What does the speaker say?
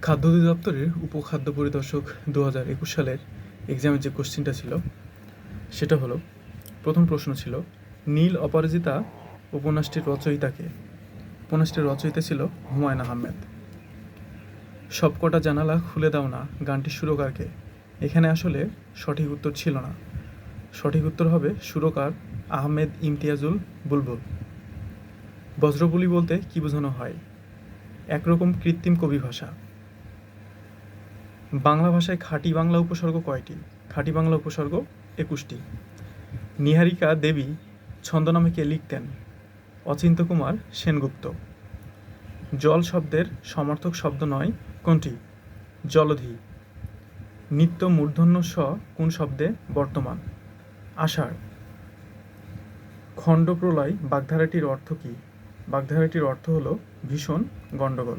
খাদ্য অধিদপ্তরের উপখাদ্য পরিদর্শক 2021 সালের এক্সামের যে কোশ্চেনটা ছিল সেটা হলো, প্রথম প্রশ্ন ছিল নীল অপরাজিতা উপন্যাসটির রচয়িতাকে। উপন্যাসটির রচয়িতা ছিল হুমায়ুন আহমেদ। সবকটা জানালা খুলে দাও না গানটির সুরকারকে। এখানে আসলে সঠিক উত্তর ছিল না, সঠিক উত্তর হবে সুরকার আহমেদ ইমতিয়াজুল বুলবুল। বজ্রবুলি বলতে কী বোঝানো হয়? একরকম কৃত্রিম কবি ভাষা। বাংলা ভাষায় খাঁটি বাংলা উপসর্গ কয়টি? খাঁটি বাংলা উপসর্গ 21টি। নিহারিকা দেবী ছদ্মনামে কে লিখতেন? অচিন্ত্যকুমার সেনগুপ্ত। জল শব্দের সমার্থক শব্দ নয় কোনটি? জলধি। নিত্য মূর্ধন্য স কোন শব্দে বর্তমান? আষাঢ়। খণ্ডপ্রলয় বাগধারাটির অর্থ কী? বাগধারাটির অর্থ হলো ভীষণ গণ্ডগোল।